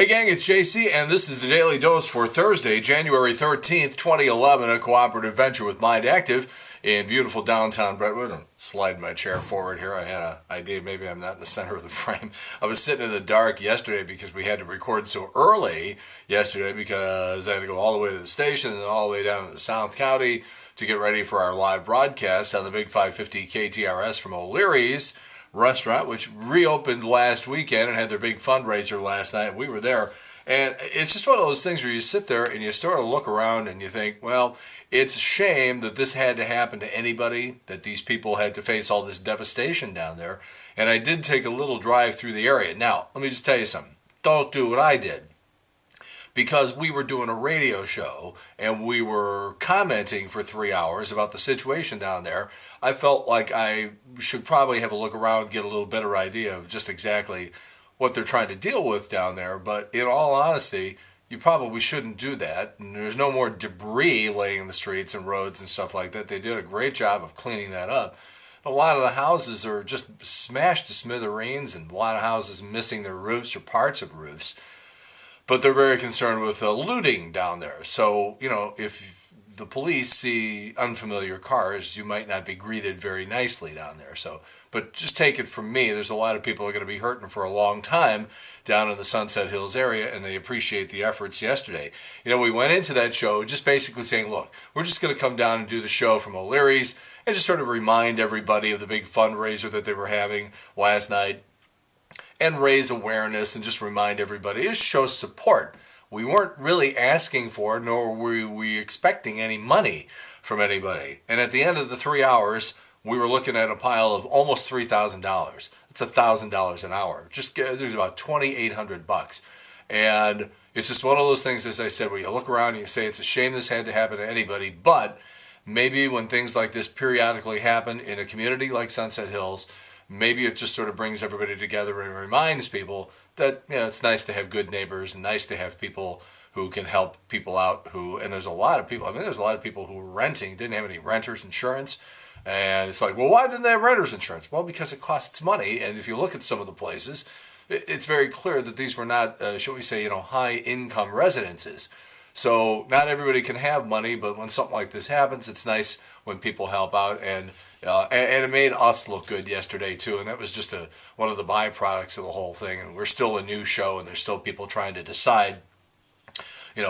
Hey gang, it's JC, and this is the Daily Dose for Thursday, January 13th, 2011, a cooperative venture with Mind Active in beautiful downtown Brentwood. I'm sliding my chair forward here. I had an idea maybe I'm not in the center of the frame. I was sitting in the dark yesterday because we had to record so early yesterday because I had to go all the way to the station and all the way down to the South County to get ready for our live broadcast on the Big 550 KTRS from O'Leary's restaurant, which reopened last weekend and had their big fundraiser last night. We were there, and it's just one of those things where you sit there and you sort of look around and you think, well, it's a shame that this had to happen to anybody, that these people had to face all this devastation down there. And I did take a little drive through the area. Now, let me just tell you something. Don't do what I did. Because we were doing a radio show and we were commenting for 3 hours about the situation down there, I felt like I should probably have a look around, get a little better idea of just exactly what they're trying to deal with down there. But in all honesty, you probably shouldn't do that. And there's no more debris laying in the streets and roads and stuff like that. They did a great job of cleaning that up. A lot of the houses are just smashed to smithereens, and a lot of houses missing their roofs or parts of roofs. But they're very concerned with looting down there. So, if the police see unfamiliar cars, you might not be greeted very nicely down there. But just take it from me, there's a lot of people who are going to be hurting for a long time down in the Sunset Hills area, and they appreciate the efforts yesterday. We went into that show just basically saying, look, we're just going to come down and do the show from O'Leary's and just sort of remind everybody of the big fundraiser that they were having last night, and raise awareness and just remind everybody. It shows support. We weren't really asking for, nor were we expecting any money from anybody. And at the end of the 3 hours, we were looking at a pile of almost $3,000. That's $1,000 an hour. There's about $2,800. And it's just one of those things, as I said, where you look around and you say it's a shame this had to happen to anybody, but maybe when things like this periodically happen in a community like Sunset Hills, maybe it just sort of brings everybody together and reminds people that it's nice to have good neighbors and nice to have people who can help people out. And there's a lot of people. There's a lot of people who were renting, didn't have any renters insurance, and it's like, well, why didn't they have renters insurance? Well, because it costs money. And if you look at some of the places, it's very clear that these were not, shall we say, high income residences. So not everybody can have money, but when something like this happens, it's nice when people help out, and it made us look good yesterday too. And that was just one of the byproducts of the whole thing. And we're still a new show, and there's still people trying to decide,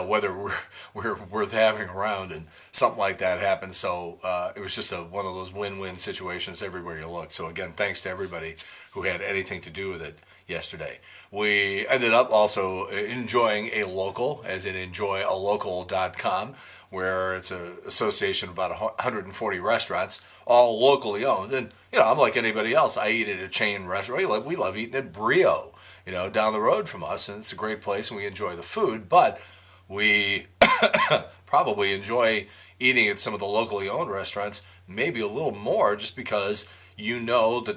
whether we're worth having around, and something like that happened. So it was just one of those win-win situations everywhere you look. So again, thanks to everybody who had anything to do with it yesterday. We ended up also enjoying a local, as in enjoyalocal.com, where it's an association of about 140 restaurants, all locally owned. And, I'm like anybody else. I eat at a chain restaurant. We love eating at Brio, down the road from us. And it's a great place, and we enjoy the food. But we probably enjoy eating at some of the locally owned restaurants maybe a little more, just because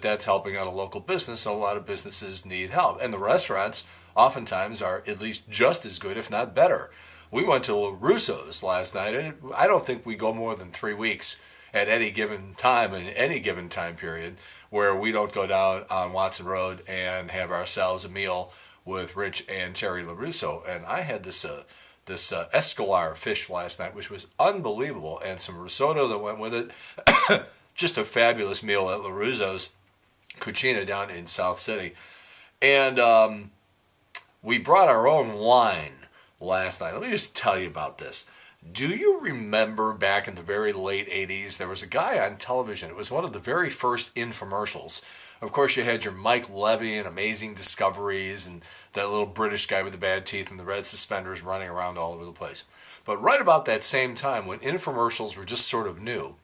that's helping out a local business, and a lot of businesses need help. And the restaurants oftentimes are at least just as good, if not better. We went to LaRusso's last night, and I don't think we go more than 3 weeks at any given time, in any given time period, where we don't go down on Watson Road and have ourselves a meal with Rich and Terry LaRusso. And I had this escalar fish last night, which was unbelievable, and some risotto that went with it. Just a fabulous meal at LaRusso's Cucina down in South City. And we brought our own wine last night. Let me just tell you about this. Do you remember back in the very late 80s, there was a guy on television. It was one of the very first infomercials. Of course, you had your Mike Levy and Amazing Discoveries, and that little British guy with the bad teeth and the red suspenders running around all over the place. But right about that same time, when infomercials were just sort of new,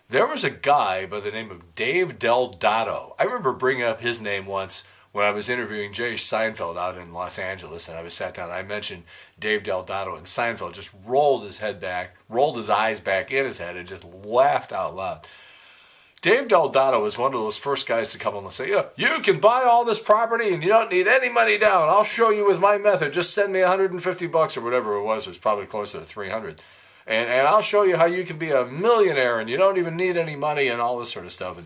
there was a guy by the name of Dave Del Dotto. I remember bringing up his name once when I was interviewing Jerry Seinfeld out in Los Angeles, and I was sat down. I mentioned Dave Del Dotto, and Seinfeld just rolled his eyes back in his head, and just laughed out loud. Dave Del Dotto was one of those first guys to come on and say, you can buy all this property and you don't need any money down. I'll show you with my method. Just send me $150 or whatever it was. It was probably closer to $300. And I'll show you how you can be a millionaire and you don't even need any money and all this sort of stuff.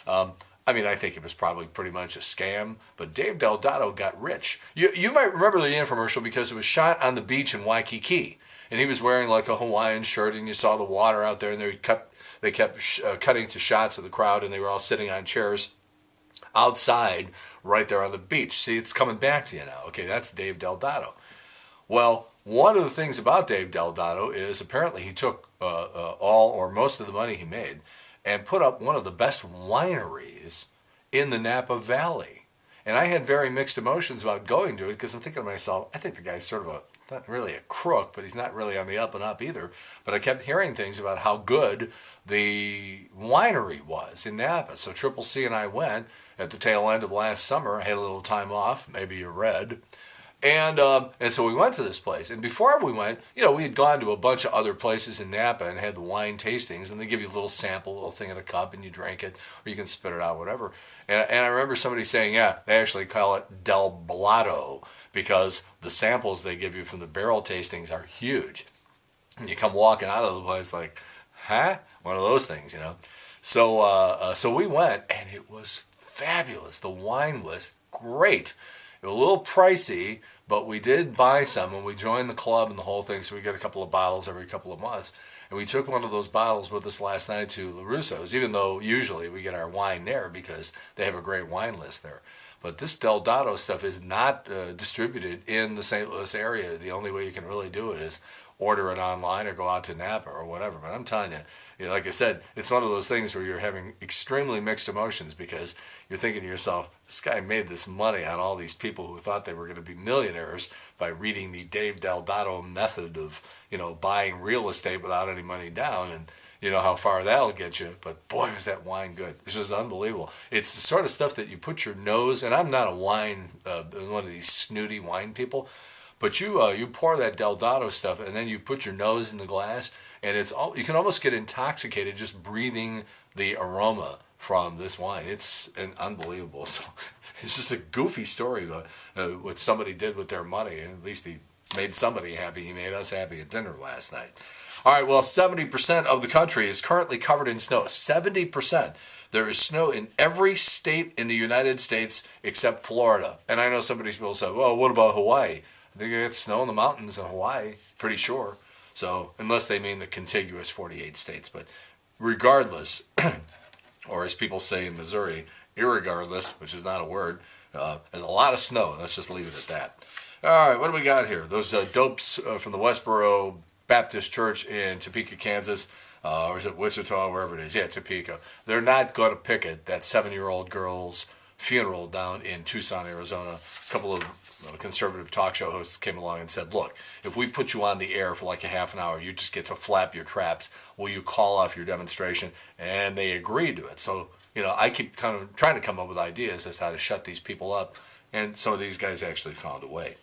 And I mean, I think it was probably pretty much a scam, but Dave Deodato got rich. You might remember the infomercial because it was shot on the beach in Waikiki, and he was wearing like a Hawaiian shirt, and you saw the water out there, and they kept cutting to shots of the crowd, and they were all sitting on chairs outside right there on the beach. See, it's coming back to you now. Okay, that's Dave Deodato. Well, one of the things about Dave Deodato is apparently he took all or most of the money he made and put up one of the best wineries in the Napa Valley. And I had very mixed emotions about going to it because I'm thinking to myself, I think the guy's sort of not really a crook, but he's not really on the up and up either. But I kept hearing things about how good the winery was in Napa. So Triple C and I went at the tail end of last summer. I had a little time off, maybe you read. And so we went to this place. And before we went, we had gone to a bunch of other places in Napa and had the wine tastings. And they give you a little sample, a little thing in a cup, and you drink it, or you can spit it out, whatever. And I remember somebody saying, yeah, they actually call it Del Blotto because the samples they give you from the barrel tastings are huge. And you come walking out of the place like, huh? One of those things, So we went, and it was fabulous. The wine was great. It was a little pricey, but we did buy some when we joined the club and the whole thing, so we get a couple of bottles every couple of months. And we took one of those bottles with us last night to LaRusso's, even though usually we get our wine there because they have a great wine list there. But this Deodato stuff is not distributed in the St. Louis area. The only way you can really do it is order it online or go out to Napa or whatever. But I'm telling you, like I said, it's one of those things where you're having extremely mixed emotions because you're thinking to yourself, this guy made this money on all these people who thought they were going to be millionaires by reading the Dave Deodato method of, buying real estate without any money down. And you know how far that'll get you. But boy, was that wine good. It's just unbelievable. It's the sort of stuff that you put your nose, and I'm not a one of these snooty wine people, but you pour that Deodato stuff, and then you put your nose in the glass, and you can almost get intoxicated just breathing the aroma from this wine. It's unbelievable. So it's just a goofy story about what somebody did with their money. At least he made somebody happy. He made us happy at dinner last night. All right, well, 70% of the country is currently covered in snow. 70%. There is snow in every state in the United States except Florida. And I know somebody will say, well, what about Hawaii? I think it gets snow in the mountains in Hawaii, pretty sure. So, unless they mean the contiguous 48 states. But regardless, or as people say in Missouri, irregardless, which is not a word, there's a lot of snow. Let's just leave it at that. All right, what do we got here? Those dopes from the Westboro Baptist Church in Topeka, Kansas, or is it Wichita, wherever it is? Yeah, Topeka. They're not going to picket that 7-year-old girl's funeral down in Tucson, Arizona. A couple of conservative talk show hosts came along and said, look, if we put you on the air for like a half an hour, you just get to flap your traps. Will you call off your demonstration? And they agreed to it. So, I keep kind of trying to come up with ideas as to how to shut these people up. And some of these guys actually found a way.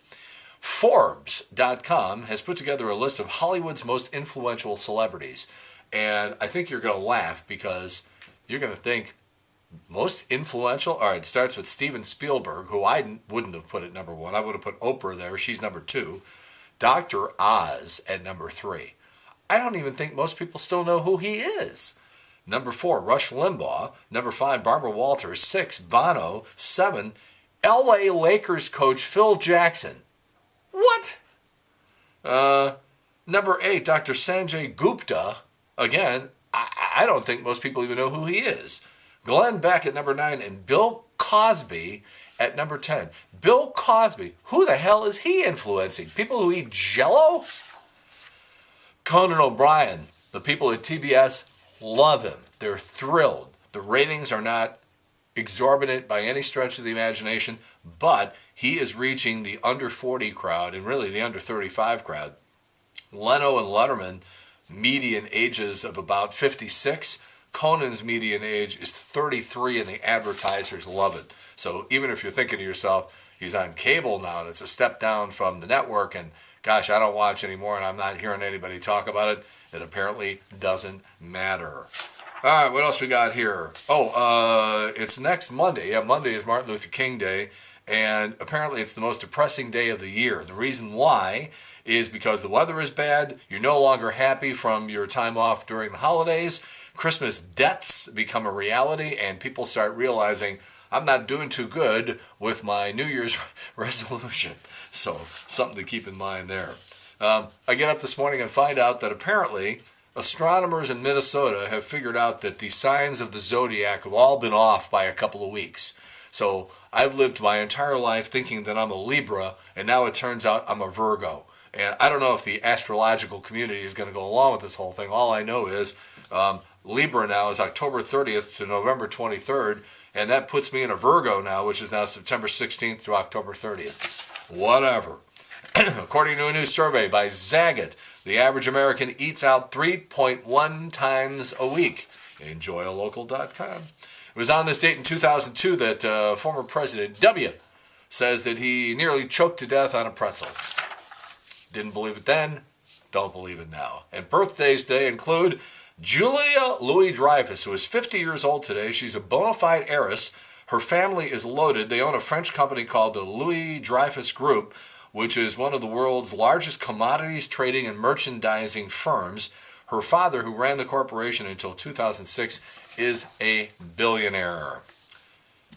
Forbes.com has put together a list of Hollywood's most influential celebrities. And I think you're going to laugh because you're going to think, most influential? All right, it starts with Steven Spielberg, who I wouldn't have put at number 1. I would have put Oprah there. She's number 2. Dr. Oz at number 3. I don't even think most people still know who he is. Number 4, Rush Limbaugh. Number 5, Barbara Walters. 6, Bono. 7, L.A. Lakers coach Phil Jackson. What? Number 8, Dr. Sanjay Gupta. Again, I don't think most people even know who he is. Glenn Beck at number 9 and Bill Cosby at number 10. Bill Cosby, who the hell is he influencing? People who eat Jell-O? Conan O'Brien, the people at TBS love him. They're thrilled. The ratings are not exorbitant by any stretch of the imagination, but he is reaching the under 40 crowd and really the under 35 crowd. Leno and Letterman, median ages of about 56. Conan's median age is 33 and the advertisers love it. So even if you're thinking to yourself, he's on cable now and it's a step down from the network and gosh, I don't watch anymore and I'm not hearing anybody talk about it, it apparently doesn't matter. All right, what else we got here? It's next Monday. Yeah, Monday is Martin Luther King Day, and apparently it's the most depressing day of the year. The reason why is because the weather is bad, you're no longer happy from your time off during the holidays, Christmas debts become a reality and people start realizing I'm not doing too good with my New Year's resolution. So something to keep in mind there. I get up this morning and find out that apparently astronomers in Minnesota have figured out that the signs of the zodiac have all been off by a couple of weeks. So I've lived my entire life thinking that I'm a Libra, and now it turns out I'm a Virgo. And I don't know if the astrological community is going to go along with this whole thing. All I know is Libra now is October 30th to November 23rd, and that puts me in a Virgo now, which is now September 16th to October 30th. Whatever. According to a new survey by Zagat, the average American eats out 3.1 times a week. Enjoyalocal.com. It was on this date in 2002 that former President W. says that he nearly choked to death on a pretzel. Didn't believe it then, don't believe it now. And birthdays today include Julia Louis-Dreyfus, who is 50 years old today. She's a bona fide heiress. Her family is loaded. They own a French company called the Louis-Dreyfus Group, which is one of the world's largest commodities trading and merchandising firms. Her father, who ran the corporation until 2006, is a billionaire.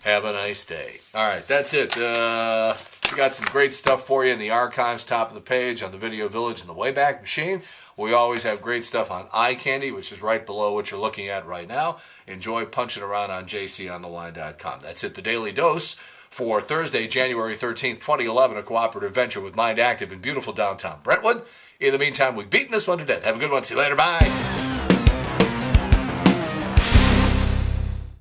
Have a nice day. All right, that's it. We got some great stuff for you in the archives, top of the page, on the Video Village and the Wayback Machine. We always have great stuff on Eye Candy, which is right below what you're looking at right now. Enjoy punching around on jc'sdailydose.com. That's it, the Daily Dose for Thursday, January 13th, 2011, a cooperative venture with Mind Active in beautiful downtown Brentwood. In the meantime, we've beaten this one to death. Have a good one. See you later. Bye.